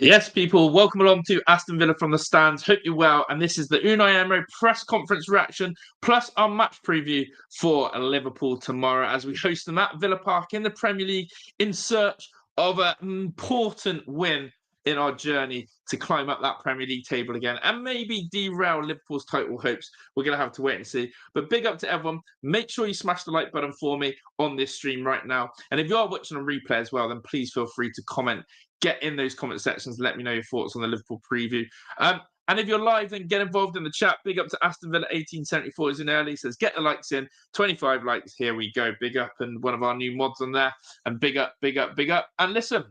Yes, people, welcome along to Aston Villa from the stands. Hope you're well. And this is the Unai Emery press conference reaction, plus our match preview for Liverpool tomorrow as we host them at Villa Park in the Premier League in search of an important win in our journey to climb up that Premier League table again and maybe derail Liverpool's title hopes. We're going to have to wait and see. But big up to everyone. Make sure you smash the like button for me on this stream right now. And if you are watching a replay as well, then please feel free to comment. Get in those comment sections. Let me know your thoughts on the Liverpool preview. And if you're live, then get involved in the chat. Big up to Aston Villa 1874 is in early. Says get the likes in. 25 likes. Here we go. Big up and one of our new mods on there. And big up, big up, big up. And listen,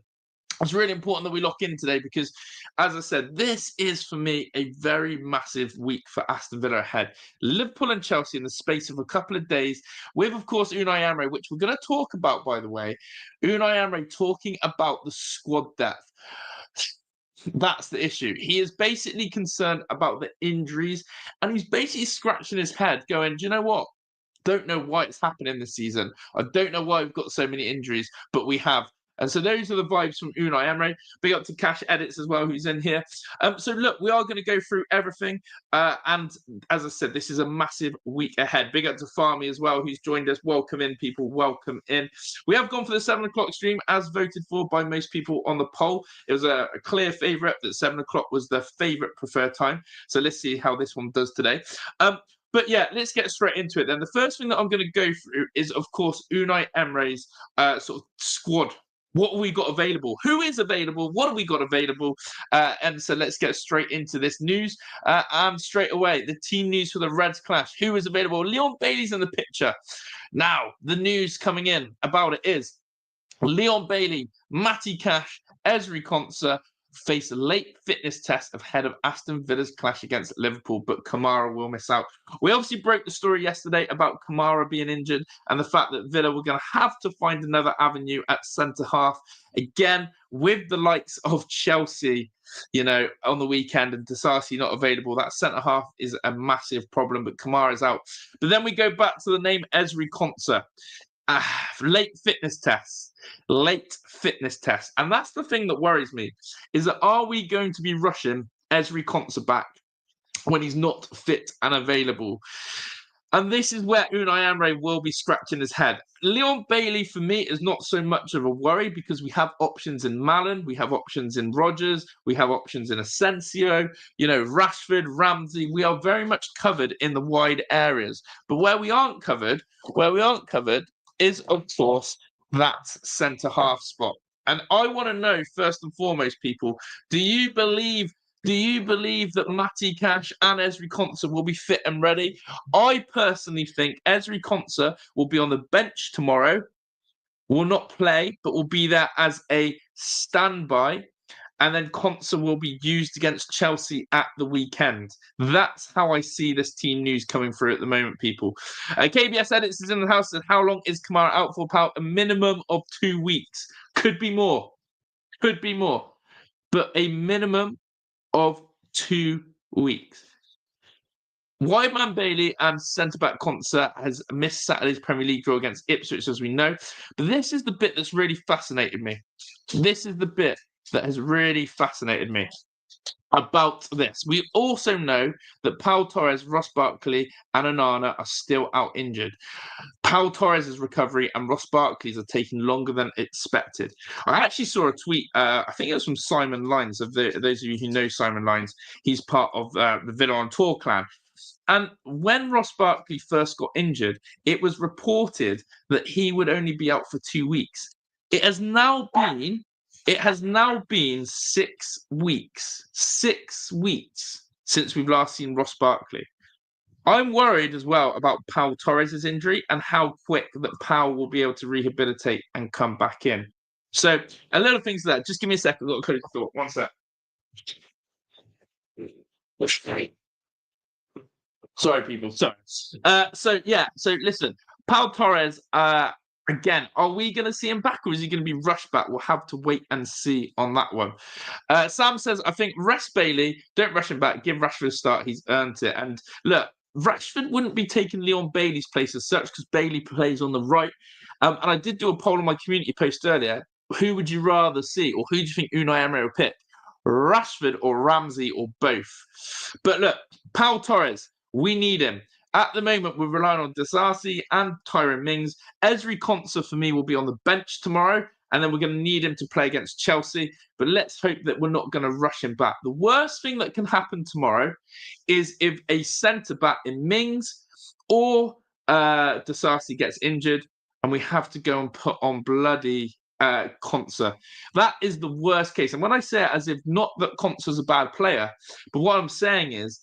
it's really important that we lock in today because, as I said, this is for me a very massive week for Aston Villa ahead. Liverpool and Chelsea in the space of a couple of days with, of course, Unai Emery, which we're going to talk about, by the way. Unai Emery talking about the squad depth. That's the issue. He is basically concerned about the injuries and he's basically scratching his head going, do you know what? Don't know why it's happening this season. I don't know why we've got so many injuries, but we have. And so those are the vibes from Unai Emery. Big up to Cash Edits as well, who's in here. So look, we are going to go through everything. And as I said, this is a massive week ahead. Big up to Farmy as well, who's joined us. Welcome in, people. Welcome in. We have gone for the 7 o'clock stream as voted for by most people on the poll. It was a clear favourite that 7 o'clock was the favourite preferred time. So let's see how this one does today. But yeah, let's get straight into it then. The first thing that I'm going to go through is, of course, Unai Emery's sort of squad. What have we got available? Who is available? What have we got available? And so let's get straight into this news. And straight away, the team news for the Reds clash. Who is available? Leon Bailey's in the picture. Now, the news coming in about it is Leon Bailey, Matty Cash, Ezri Konsa face a late fitness test ahead of Aston Villa's clash against Liverpool, but Kamara will miss out. We obviously broke the story yesterday about Kamara being injured and the fact that Villa were going to have to find another avenue at centre-half. Again, with the likes of Chelsea, you know, on the weekend and Disasi not available, that centre-half is a massive problem, but Kamara's out. But then we go back to the name Ezri Konsa. Late fitness tests. And that's the thing that worries me, is that are we going to be rushing Ezri Konsa back when he's not fit and available? And this is where Unai Emery will be scratching his head. Leon Bailey, for me, is not so much of a worry because we have options in Malen, we have options in Rodgers, we have options in Asensio, you know, Rashford, Ramsey. We are very much covered in the wide areas. But where we aren't covered is, of course, that centre-half spot. And I want to know, first and foremost, people, do you believe that Matty Cash and Ezri Konsa will be fit and ready? I personally think Ezri Konsa will be on the bench tomorrow, will not play, but will be there as a standby. And then Konsa will be used against Chelsea at the weekend. That's how I see this team news coming through at the moment, people. KBS Edits is in the house. Says, how long is Kamara out for, pal? A minimum of 2 weeks. Could be more. But a minimum of 2 weeks. Wideman Bailey and centre-back Konsa has missed Saturday's Premier League draw against Ipswich, as we know. But this is the bit that's really fascinated me. This is the bit that has really fascinated me about this. We also know that Pau Torres, Ross Barkley and Onana are still out injured. Pau Torres' recovery and Ross Barkley's are taking longer than expected. I actually saw a tweet, I think it was from Simon Lines, of those of you who know Simon Lines. He's part of the Villa on Tour clan. And when Ross Barkley first got injured, it was reported that he would only be out for 2 weeks. It has now been 6 weeks. 6 weeks since we've last seen Ross Barkley. I'm worried as well about Pau Torres' injury and how quick that Pau will be able to rehabilitate and come back in. So a little things there. Just give me a second. A little close thought. One sec. Sorry, people. Sorry. So listen, Pau Torres. Again, are we going to see him back or is he going to be rushed back? We'll have to wait and see on that one. Sam says, I think rest Bailey. Don't rush him back. Give Rashford a start. He's earned it. And look, Rashford wouldn't be taking Leon Bailey's place as such because Bailey plays on the right. And I did do a poll on my community post earlier. Who would you rather see or who do you think Unai Emery will pick? Rashford or Ramsey or both. But look, Pau Torres, we need him. At the moment, we're relying on Disasi and Tyrone Mings. Ezri Konsa, for me, will be on the bench tomorrow, and then we're going to need him to play against Chelsea. But let's hope that we're not going to rush him back. The worst thing that can happen tomorrow is if a centre-back in Mings or Disasi gets injured, and we have to go and put on bloody Konsa. That is the worst case. And when I say it as if not that Konsa's a bad player, but what I'm saying is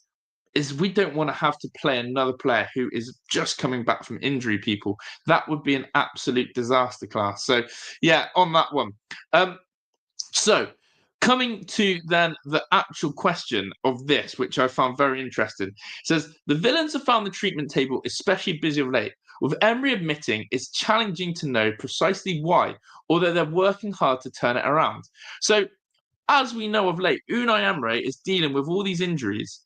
we don't want to have to play another player who is just coming back from injury, people. That would be an absolute disaster class. So, yeah, on that one. So, coming to then the actual question of this, which I found very interesting. It says, the villains have found the treatment table especially busy of late, with Emery admitting it's challenging to know precisely why, although they're working hard to turn it around. So, as we know of late, Unai Emery is dealing with all these injuries,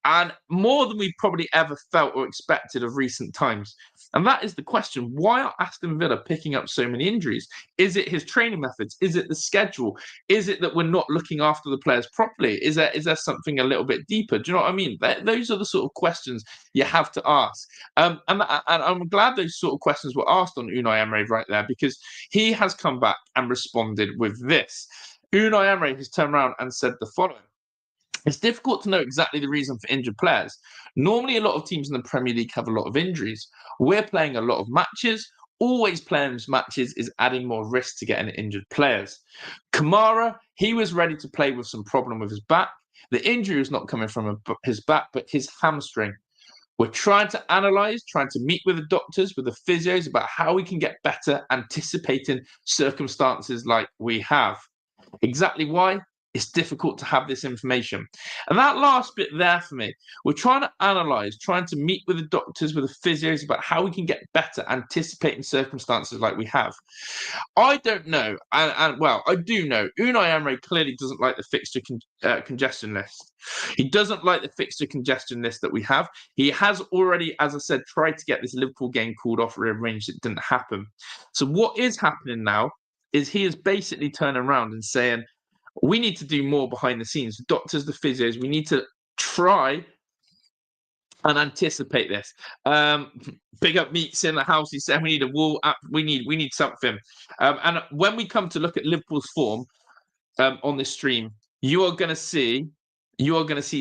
and more than we probably ever felt or expected of recent times. And that is the question. Why are Aston Villa picking up so many injuries? Is it his training methods? Is it the schedule? Is it that we're not looking after the players properly? Is there something a little bit deeper? Do you know what I mean? Those are the sort of questions you have to ask. And I'm glad those sort of questions were asked on Unai Emery right there, because he has come back and responded with this. Unai Emery has turned around and said the following. It's difficult to know exactly the reason for injured players. Normally, a lot of teams in the Premier League have a lot of injuries. We're playing a lot of matches. Always playing those matches is adding more risk to getting injured players. Kamara, he was ready to play with some problem with his back. The injury was not coming from his back, but his hamstring. We're trying to analyse, trying to meet with the doctors, with the physios about how we can get better, anticipating circumstances like we have. Exactly why? It's difficult to have this information. And that last bit there for me, we're trying to analyse, trying to meet with the doctors, with the physios about how we can get better, anticipating circumstances like we have. I don't know, and well, I do know, Unai Emery clearly doesn't like the fixture congestion list. He doesn't like the fixture congestion list that we have. He has already, as I said, tried to get this Liverpool game called off, rearranged. It didn't happen. So what is happening now is he is basically turning around and saying, we need to do more behind the scenes. The doctors, the physios, we need to try and anticipate this. Big up Meeks in the house. He said we need a wall up. We need something. And when we come to look at Liverpool's form on this stream, you are going to see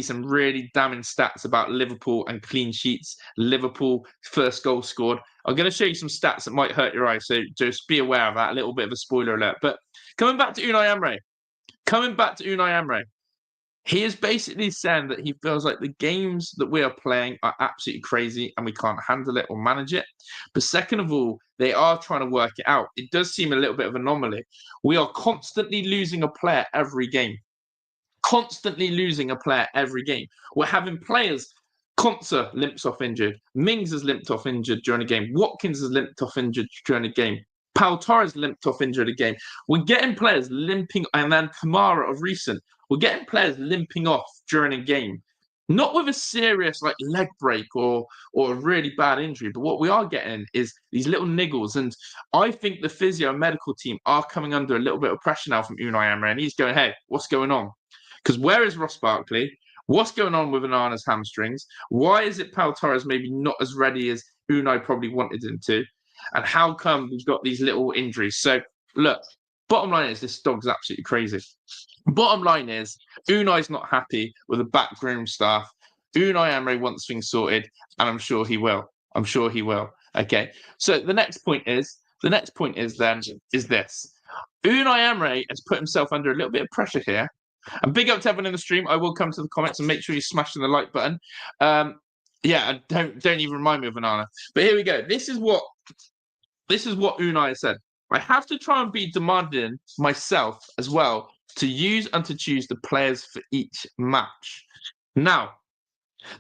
some really damning stats about Liverpool and clean sheets. Liverpool first goal scored. I'm going to show you some stats that might hurt your eyes, so just be aware of that. A little bit of a spoiler alert. But coming back to Unai Emery, he is basically saying that he feels like the games that we are playing are absolutely crazy and we can't handle it or manage it. But second of all, they are trying to work it out. It does seem a little bit of an anomaly. We are constantly losing a player every game. We're having players. Konsa limps off injured. Mings has limped off injured during a game. Watkins has limped off injured during a game. Pau Torres limped off injured a game. We're getting players limping, and then Kamara of recent. We're getting players limping off during a game. Not with a serious like leg break or a really bad injury, but what we are getting is these little niggles. And I think the physio and medical team are coming under a little bit of pressure now from Unai Emery, and he's going, hey, what's going on? Because where is Ross Barkley? What's going on with Onana's hamstrings? Why is it Pau Torres maybe not as ready as Unai probably wanted him to? And how come we've got these little injuries? So, look, bottom line is this dog's absolutely crazy. Bottom line is Unai's not happy with the backroom staff. Unai Emery wants things sorted, and I'm sure he will. Okay. So the next point is this. Unai Emery has put himself under a little bit of pressure here. And big up to everyone in the stream. I will come to the comments and make sure you smash the like button. Yeah, don't even remind me of Banana. But here we go. This is what Unai said. I have to try and be demanding myself as well to use and to choose the players for each match. Now,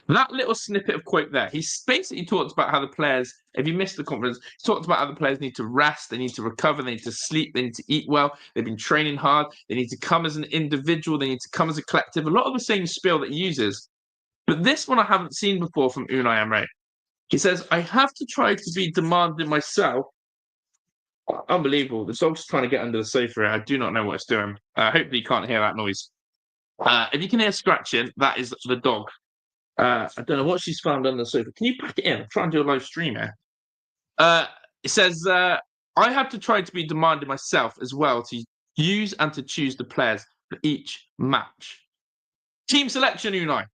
that little snippet of quote there, he basically talked about how the players, if you missed the conference, he talked about how the players need to rest, they need to recover, they need to sleep, they need to eat well, they've been training hard, they need to come as an individual, they need to come as a collective. A lot of the same spiel that he uses. But this one I haven't seen before from Unai Emery. He says, I have to try to be demanding myself. Unbelievable. The dog's trying to get under the sofa. I do not know what it's doing. Hopefully you can't hear that noise. If you can hear scratching, that is the dog. I don't know what she's found under the sofa. Can you pack it in? I'm trying to do a live stream here. Uh, it says, I have to try to be demanding myself as well to use and to choose the players for each match. Team selection, Unai.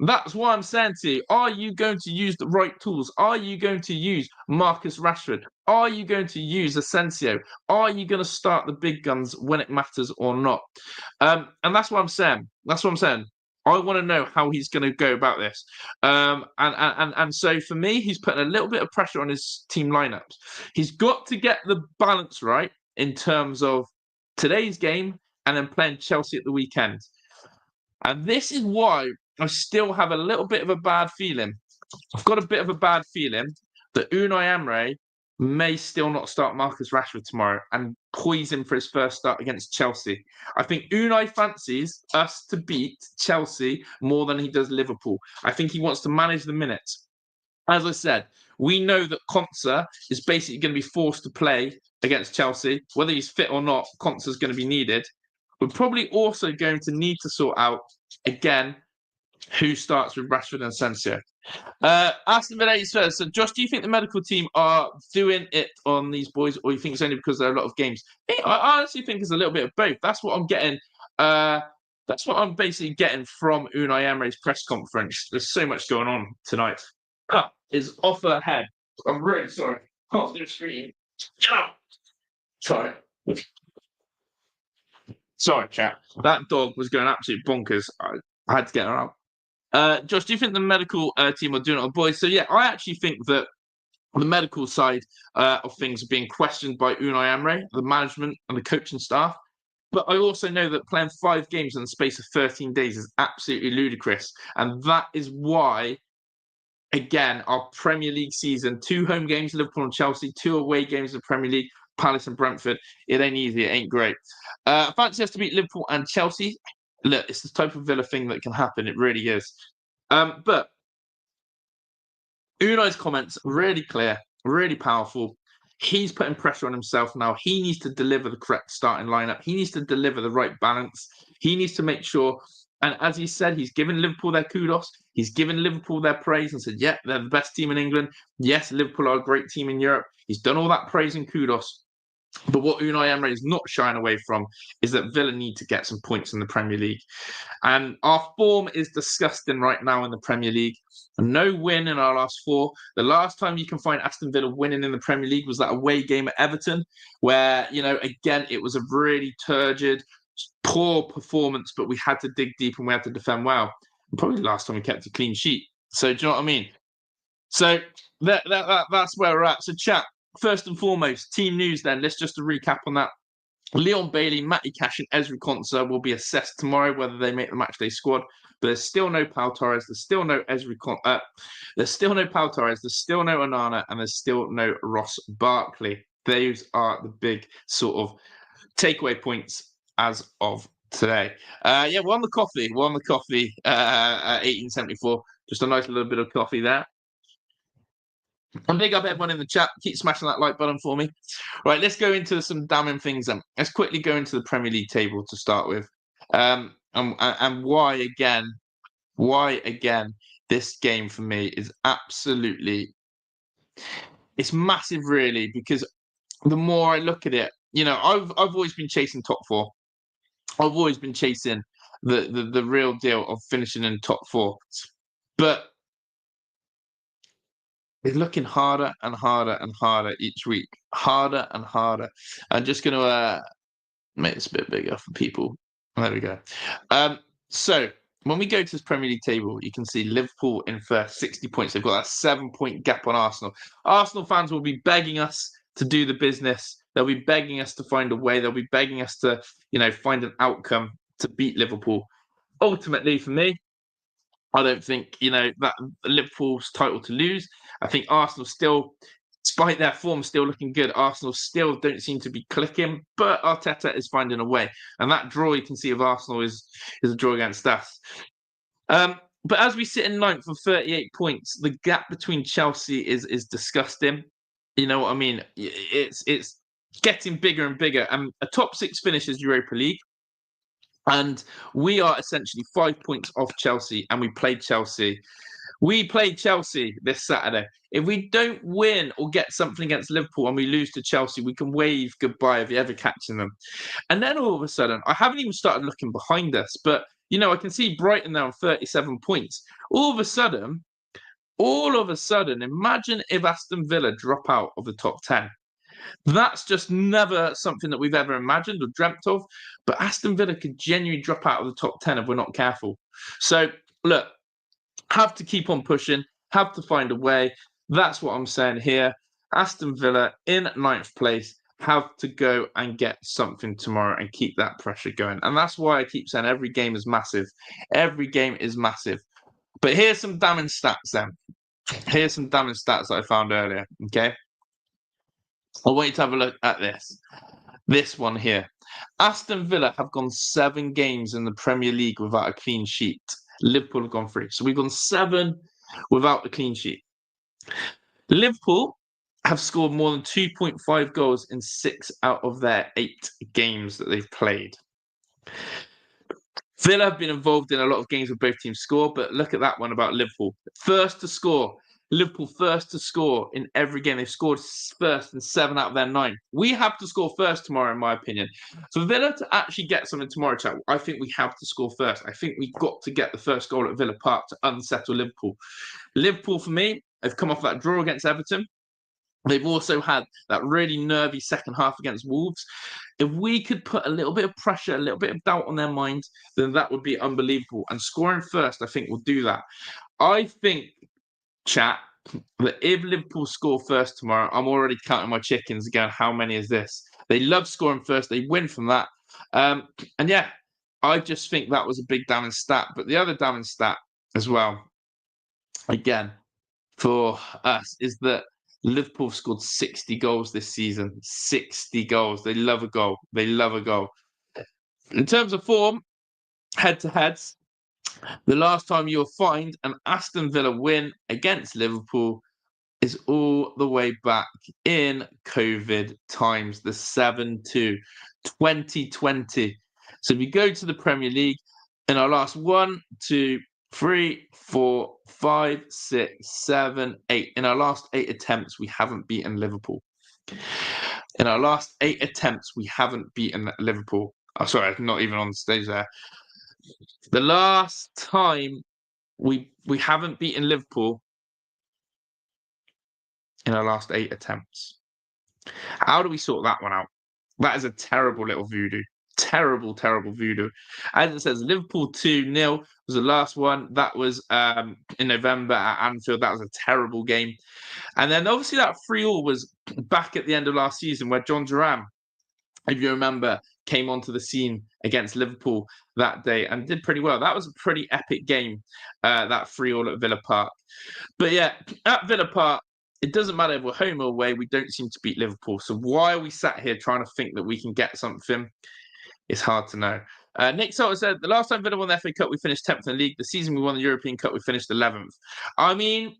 That's why I'm saying to you, are you going to use the right tools? Are you going to use Marcus Rashford? Are you going to use Asensio? Are you going to start the big guns when it matters or not? And that's what I'm saying. That's what I'm saying. I want to know how he's going to go about this. And so for me, he's putting a little bit of pressure on his team lineups. He's got to get the balance right in terms of today's game and then playing Chelsea at the weekend. And this is why I still have a little bit of a bad feeling. I've got a bit of a bad feeling that Unai Emery may still not start Marcus Rashford tomorrow and poise him for his first start against Chelsea. I think Unai fancies us to beat Chelsea more than he does Liverpool. I think he wants to manage the minutes. As I said, we know that Konsa is basically going to be forced to play against Chelsea. Whether he's fit or not, Konsa is going to be needed. We're probably also going to need to sort out, again, who starts with Rashford and Asensio. Aston Villa first. So, Josh, do you think the medical team are doing it on these boys, or you think it's only because there are a lot of games? I honestly think it's a little bit of both. That's what I'm getting. That's what I'm basically getting from Unai Emery's press conference. There's so much going on tonight. Cut is off her head. I'm really sorry. Can't do a screen. Sorry. Sorry, chat. That dog was going absolutely bonkers. I had to get her out. Josh, do you think the medical team are doing it on boys? So, yeah, I actually think that the medical side of things are being questioned by Unai Emery, the management and the coaching staff. But I also know that playing 5 games in the space of 13 days is absolutely ludicrous. And that is why, again, our Premier League season, 2 home games, Liverpool and Chelsea, 2 away games in the Premier League, Palace and Brentford. It ain't easy. It ain't great. Fancy us to beat Liverpool and Chelsea. Look, it's the type of Villa thing that can happen. It really is. But Unai's comments really clear, really powerful. He's putting pressure on himself now. He needs to deliver the correct starting lineup. He needs to deliver the right balance. He needs to make sure. And as he said, he's given Liverpool their kudos. He's given Liverpool their praise and said, yeah, they're the best team in England. Yes, Liverpool are a great team in Europe. He's done all that praise and kudos. But what Unai Emery is not shying away from is that Villa need to get some points in the Premier League. And our form is disgusting right now in the Premier League. No win in our last 4. The last time you can find Aston Villa winning in the Premier League was that away game at Everton, where, again, it was a really turgid, poor performance, but we had to dig deep and we had to defend well. And probably the last time we kept a clean sheet. So do you know what I mean? So that's where we're at. So chat, first and foremost, team news then. Let's just recap on that. Leon Bailey, Matty Cash and Ezri Konsa will be assessed tomorrow whether they make the matchday squad. But there's still no Pau Torres, there's still no there's still no Pau Torres, there's still no Onana, and there's still no Ross Barkley. Those are the big sort of takeaway points as of today. We're on the coffee. We're on the coffee at 1874. Just a nice little bit of coffee there. And big up everyone in the chat. Keep smashing that like button for me. Right, let's go into some damning things then. Let's quickly go into the Premier League table to start with. And why again, this game for me is absolutely, it's massive really, because the more I look at it, I've always been chasing top 4. I've always been chasing the real deal of finishing in top 4. But it's looking harder and harder and harder each week. Harder and harder. I'm just going to make this a bit bigger for people. There we go. So when we go to this Premier League table, you can see Liverpool in first, 60 points. They've got that 7-point gap on Arsenal. Arsenal fans will be begging us to do the business. They'll be begging us to find a way. They'll be begging us to, find an outcome to beat Liverpool. Ultimately, for me, I don't think, that Liverpool's title to lose. I think Arsenal still, despite their form still looking good, Arsenal still don't seem to be clicking, but Arteta is finding a way. And that draw you can see of Arsenal is a draw against us. But as we sit in 9th with 38 points, the gap between Chelsea is disgusting. You know what I mean? It's getting bigger and bigger. And a top 6 finish is Europa League. And we are essentially 5 points off Chelsea, and we played Chelsea. We played Chelsea this Saturday. If we don't win or get something against Liverpool and we lose to Chelsea, we can wave goodbye if you're ever catching them. And then all of a sudden, I haven't even started looking behind us, but I can see Brighton now on 37 points. All of a sudden, imagine if Aston Villa drop out of the top 10. That's just never something that we've ever imagined or dreamt of. But Aston Villa could genuinely drop out of the top 10 if we're not careful. So, look, have to keep on pushing, have to find a way. That's what I'm saying here. Aston Villa in 9th place have to go and get something tomorrow and keep that pressure going. And that's why I keep saying every game is massive. Every game is massive. But here's some damning stats then. Here's some damning stats that I found earlier, okay? I want you to have a look at this. This one here. Aston Villa have gone 7 games in the Premier League without a clean sheet. Liverpool have gone 3. So we've gone 7 without a clean sheet. Liverpool have scored more than 2.5 goals in 6 out of their 8 games that they've played. Villa have been involved in a lot of games where both teams score, but look at that one about Liverpool. First to score. Liverpool first to score in every game. They've scored first in 7 out of their 9. We have to score first tomorrow, in my opinion. For Villa to actually get something tomorrow, chat, I think we have to score first. I think we've got to get the first goal at Villa Park to unsettle Liverpool. Liverpool, for me, have come off that draw against Everton. They've also had that really nervy second half against Wolves. If we could put a little bit of pressure, a little bit of doubt on their mind, then that would be unbelievable. And scoring first, I think, will do that. I think, chat, that if Liverpool score first tomorrow, I'm already counting my chickens again. How many is this? They love scoring first. They win from that. And yeah, I just think that was a big damning stat. But the other damning stat as well, again, for us, is that Liverpool have scored 60 goals this season. 60 goals. They love a goal. They love a goal. In terms of form, head-to-heads, the last time you'll find an Aston Villa win against Liverpool is all the way back in COVID times, the 7-2, 2020. So if you go to the Premier League, in our last 1, 2, 3, 4, 5, 6, 7, 8. In our last 8 attempts, we haven't beaten Liverpool. In our last 8 attempts, we haven't beaten Liverpool. Oh, sorry, not even on the stage there. The last time we haven't beaten Liverpool in our last 8 attempts. How do we sort that one out? That is a terrible little voodoo. Terrible, terrible voodoo. As it says, Liverpool 2-0 was the last one. That was in November at Anfield. That was a terrible game. And then obviously that 3-3 was back at the end of last season where John Duran, if you remember, came onto the scene against Liverpool that day and did pretty well. That was a pretty epic game, that 3-3 at Villa Park. But yeah, at Villa Park, it doesn't matter if we're home or away, we don't seem to beat Liverpool. So why are we sat here trying to think that we can get something? It's hard to know. Nick Salter said, the last time Villa won the FA Cup, we finished 10th in the league. The season we won the European Cup, we finished 11th. I mean,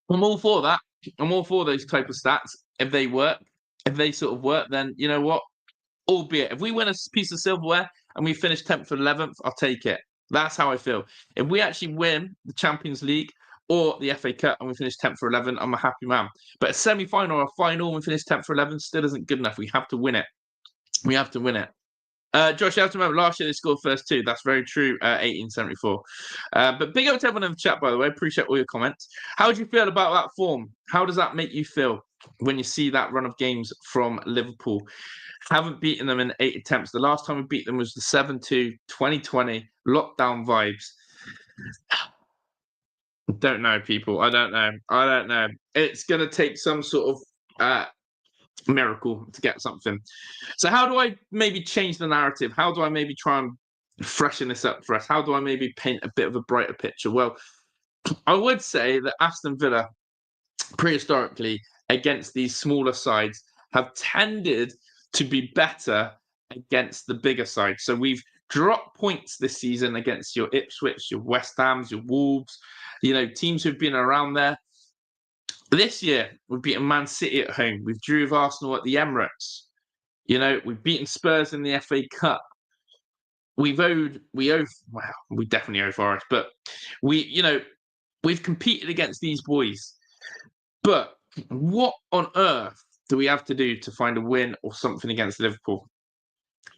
I'm all for that. I'm all for those type of stats. If they work, if they sort of work, then you know what? Albeit, if we win a piece of silverware and we finish 10th or 11th, I'll take it. That's how I feel. If we actually win the Champions League or the FA Cup and we finish 10th or 11th, I'm a happy man. But a semi-final or a final and we finish 10th or 11th still isn't good enough. We have to win it. We have to win it. Josh, you have to remember, last year they scored first 2. That's very true, 1874. But big up to everyone in the chat, by the way. Appreciate all your comments. How do you feel about that form? How does that make you feel when you see that run of games from Liverpool? Haven't beaten them in 8 attempts. The last time we beat them was the 7-2, 2020, lockdown vibes. Don't know, people. I don't know. It's going to take some sort of miracle to get something. So how do I maybe change the narrative? How do I maybe try and freshen this up for us? How do I maybe paint a bit of a brighter picture? Well, I would say that Aston Villa, prehistorically, against these smaller sides, have tended to be better against the bigger side. So we've dropped points this season against your Ipswich, your West Hams, your Wolves, teams who've been around there. This year, we've beaten Man City at home. We've drew with Arsenal at the Emirates. We've beaten Spurs in the FA Cup. we definitely owe Forest, but we've competed against these boys. But what on earth do we have to do to find a win or something against Liverpool?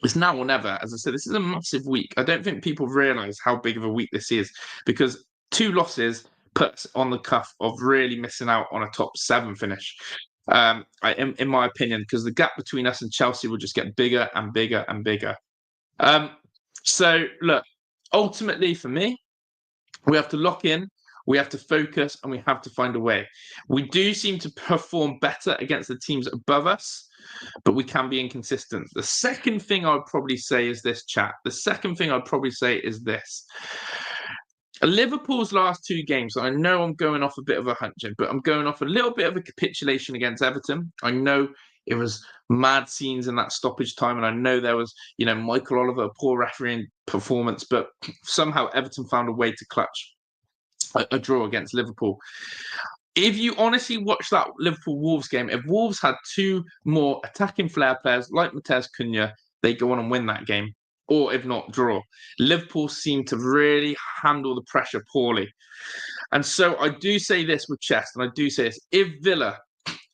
It's now or never. As I said, this is a massive week. I don't think people realise how big of a week this is, because 2 losses puts on the cuff of really missing out on a top 7 finish. In my opinion, because the gap between us and Chelsea will just get bigger and bigger and bigger. So look, ultimately for me, we have to lock in, we have to focus, and we have to find a way. We do seem to perform better against the teams above us, but we can be inconsistent. The second thing I would probably say is this, chat. The second thing I'd probably say is this. Liverpool's last 2 games, I know I'm going off a bit of a hunch, but I'm going off a little bit of a capitulation against Everton. I know it was mad scenes in that stoppage time, and I know there was, Michael Oliver, poor refereeing performance, but somehow Everton found a way to clutch a draw against Liverpool. If you honestly watch that Liverpool-Wolves game, if Wolves had 2 more attacking flair players like Matheus Cunha, they go on and win that game. Or if not, draw. Liverpool seem to really handle the pressure poorly. And so I do say this with chest, and I do say this. If Villa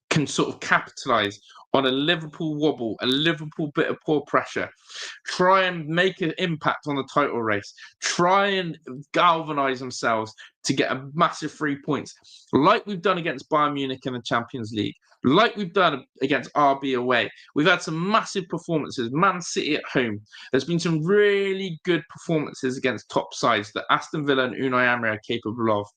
can sort of capitalise on a Liverpool wobble, a Liverpool bit of poor pressure, try and make an impact on the title race, try and galvanise themselves to get a massive 3 points, like we've done against Bayern Munich in the Champions League, like we've done against RB away. We've had some massive performances. Man City at home. There's been some really good performances against top sides that Aston Villa and Unai Emery are capable of.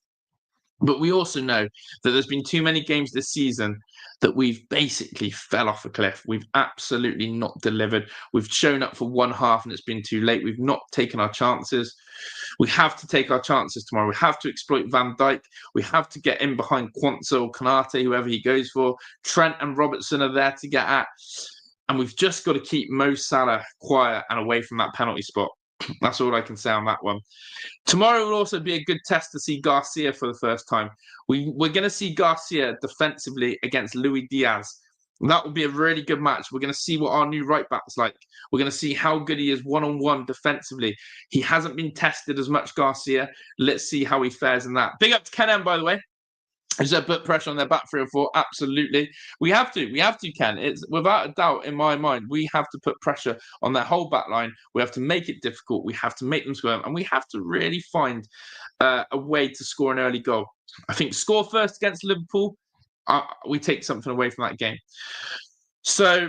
But we also know that there's been too many games this season that we've basically fell off a cliff. We've absolutely not delivered. We've shown up for one half and it's been too late. We've not taken our chances. We have to take our chances tomorrow. We have to exploit Van Dijk. We have to get in behind Quansah or Konate, whoever he goes for. Trent and Robertson are there to get at. And we've just got to keep Mo Salah quiet and away from that penalty spot. That's all I can say on that one. Tomorrow will also be a good test to see Garcia for the first time. We're going to see Garcia defensively against Luis Diaz. That will be a really good match. We're going to see what our new right back's like. We're going to see how good he is one-on-one defensively. He hasn't been tested as much, Garcia. Let's see how he fares in that. Big up to Ken M, by the way. Is there put pressure on their back 3 or 4? Absolutely. We have to, Ken. It's without a doubt in my mind, we have to put pressure on their whole back line. We have to make it difficult. We have to make them squirm. And we have to really find a way to score an early goal. I think score first against Liverpool, we take something away from that game. So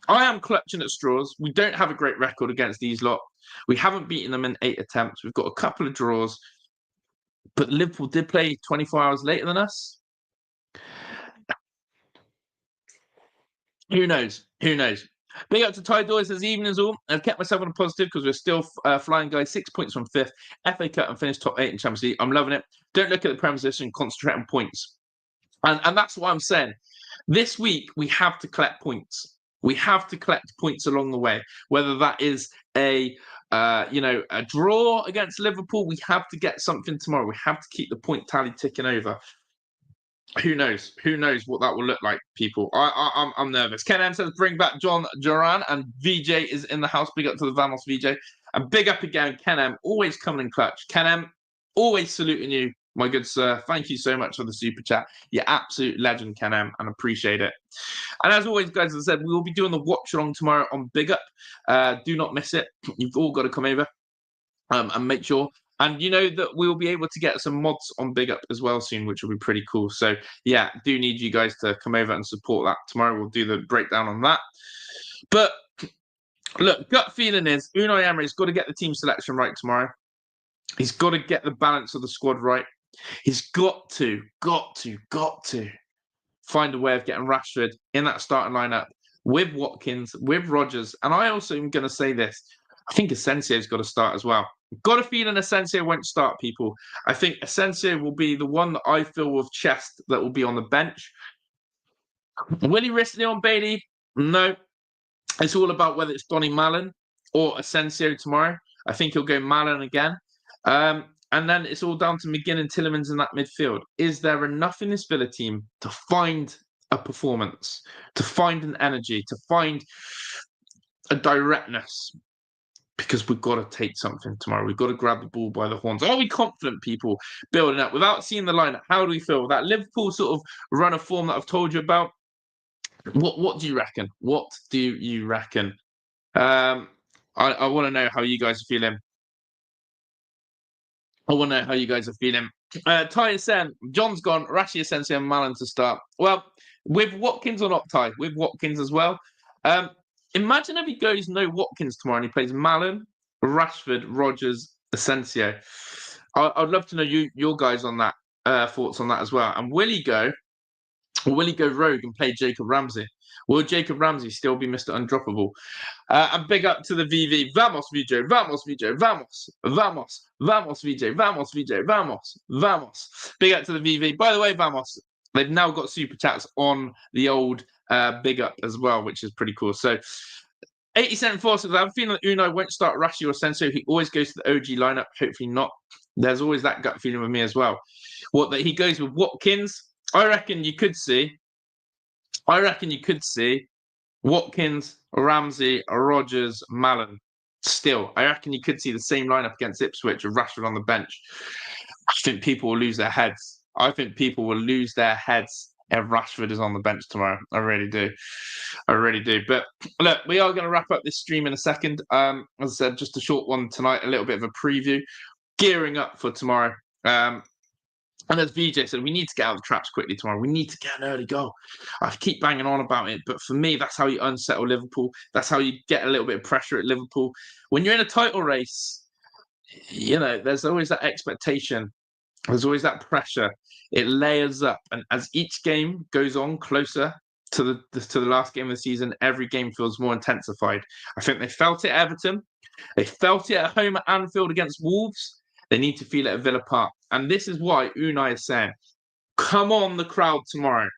I am clutching at straws. We don't have a great record against these lot. We haven't beaten them in 8 attempts. We've got a couple of draws. But Liverpool did play 24 hours later than us. Who knows? Who knows? Big up to Ty Doyle, says evenings all. I've kept myself on a positive because we're still flying, guys. 6 points from 5th. FA Cup and finished top 8 in Champions League. I'm loving it. Don't look at the Premier position, concentrate on points. And that's what I'm saying. This week, we have to collect points. We have to collect points along the way, whether that is a draw against Liverpool. We have to get something tomorrow. We have to keep the point tally ticking over. Who knows? Who knows what that will look like, people? I'm nervous. Ken M says, bring back John Duran, and VJ is in the house. Big up to the Vamos VJ. And big up again, Ken M, always coming in clutch. Ken M, always saluting you, my good sir. Thank you so much for the super chat. You're absolute legend, Ken M, and appreciate it. And as always, guys, as I said, we will be doing the watch along tomorrow on Big Up. Do not miss it. You've all got to come over and make sure. And you know that we'll be able to get some mods on Big Up as well soon, which will be pretty cool. So yeah, do need you guys to come over and support that. Tomorrow we'll do the breakdown on that. But look, gut feeling is Unai Emery's got to get the team selection right tomorrow. He's got to get the balance of the squad right. He's got to find a way of getting Rashford in that starting lineup with Watkins, with Rodgers. And I also am going to say this. I think Asensio's got to start as well. Got a feeling Asensio won't start, people. I think Asensio will be the one that I feel with chest that will be on the bench. Will he risk Leon Bailey? No. It's all about whether it's Donny Malen or Asensio tomorrow. I think he'll go Malen again. And then it's all down to McGinn and Tielemans in that midfield. Is there enough in this Villa team to find a performance, to find an energy, to find a directness? because we've got to take something tomorrow. We've got to grab the ball by the horns. Are we confident, people, building up? Without seeing the lineup, how do we feel? That Liverpool sort of run of form that I've told you about, what do you reckon? What do you reckon? I want to know how you guys are feeling. I want to know how you guys are feeling. Ty is saying, John's gone, Rashi Asensio and Malin to start. Well, with Watkins or not, Ty? With Watkins as well. Imagine if he goes no Watkins tomorrow and he plays Malin, Rashford, Rodgers, Asensio. I'd love to know your guys on that, thoughts on that as well. And will he go rogue and play Jacob Ramsey? Will Jacob Ramsey still be Mr. Undroppable? And big up to the VV. Vamos, VJ. Vamos, VJ. Vamos. Vamos. Vamos, VJ. Vamos, VJ. Vamos. Vamos. Big up to the VV. By the way, Vamos, they've now got super chats on the old big up as well, which is pretty cool. So 87 says, I have a feeling that Unai won't start Rashi or Senso. He always goes to the OG lineup. Hopefully not. There's always that gut feeling with me as well. That he goes with Watkins. I reckon you could see Watkins, Ramsey, Rodgers, Malin. Still, I reckon you could see the same lineup against Ipswich with Rashford on the bench. I think people will lose their heads. If Rashford is on the bench tomorrow. I really do. But look, we are going to wrap up this stream in a second. As I said, just a short one tonight, a little bit of a preview. Gearing up for tomorrow. And as VJ said, we need to get out of the traps quickly tomorrow. We need to get an early goal. I keep banging on about it, but for me, that's how you unsettle Liverpool. That's how you get a little bit of pressure at Liverpool. When you're in a title race, there's always that expectation. There's always that pressure. It layers up. And as each game goes on closer to the last game of the season, every game feels more intensified. I think they felt it at Everton. They felt it at home at Anfield against Wolves. They need to feel it at Villa Park. And this is why Unai is saying, come on, the crowd tomorrow.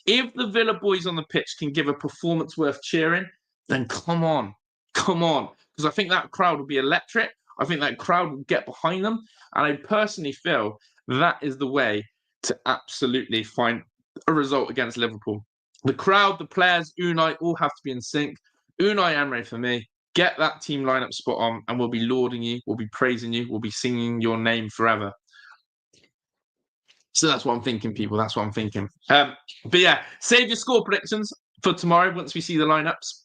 If the Villa boys on the pitch can give a performance worth cheering, then come on. Because I think that crowd will be electric. I think that crowd will get behind them. And I personally feel that is the way to absolutely find a result against Liverpool. The crowd, the players, Unai all have to be in sync. Unai Emery for me. Get that team lineup spot on and we'll be lauding you, we'll be praising you, we'll be singing your name forever. So that's what I'm thinking, people. That's what I'm thinking. But yeah, save your score predictions for tomorrow once we see the lineups.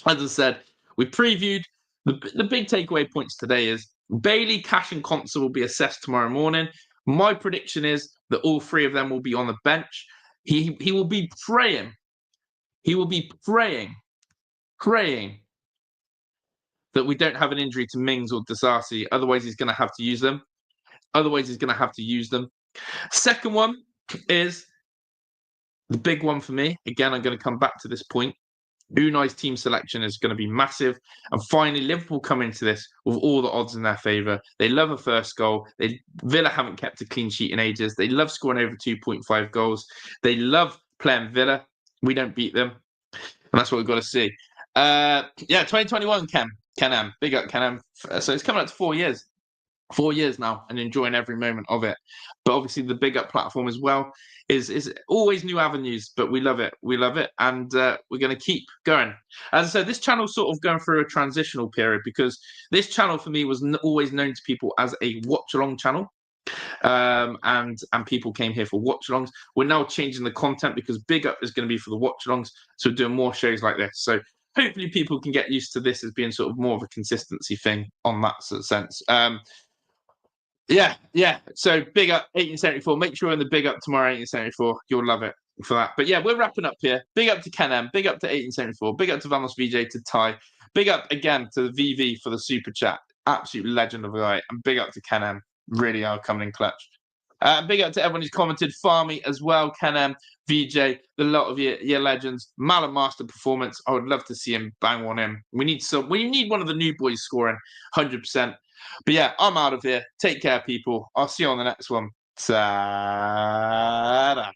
As I said, we previewed. The big takeaway points today is Bailey, Cash and Conser will be assessed tomorrow morning. My prediction is that all three of them will be on the bench. He will be praying. He will be praying that we don't have an injury to Mings or Disasi. Otherwise, he's going to have to use them. Second one is the big one for me. Again, I'm going to come back to this point. Unai's team selection is going to be massive. And finally, Liverpool come into this with all the odds in their favour. They love a first goal. Villa haven't kept a clean sheet in ages. They love scoring over 2.5 goals. They love playing Villa. We don't beat them. And that's what we've got to see. 2021, Ken-Am. Big up, Ken-Am. So it's coming up to 4 years. 4 years now and enjoying every moment of it. But obviously the big up platform as well is always new avenues, but we love it. And we're going to keep going. As I said, this channel's sort of going through a transitional period because this channel for me was always known to people as a watch-along channel. And people came here for watch-alongs. We're now changing the content because big up is going to be for the watch-alongs. So we're doing more shows like this. So hopefully people can get used to this as being sort of more of a consistency thing on that sort of sense. So big up 1874. Make sure you're in the big up tomorrow, 1874. You'll love it for that. But yeah, we're wrapping up here. Big up to Ken-Am. Big up to 1874. Big up to Vamos VJ, to Ty. Big up again to the VV for the super chat. Absolute legend of a guy. And big up to Ken-Am. Really are coming in clutch. Big up to everyone who's commented. Farmy as well. Ken-Am, VJ, the lot of your legends. Malin Master performance. I would love to see him bang one in. We need one of the new boys scoring 100%. But yeah, I'm out of here. Take care, people. I'll see you on the next one. Ta-da.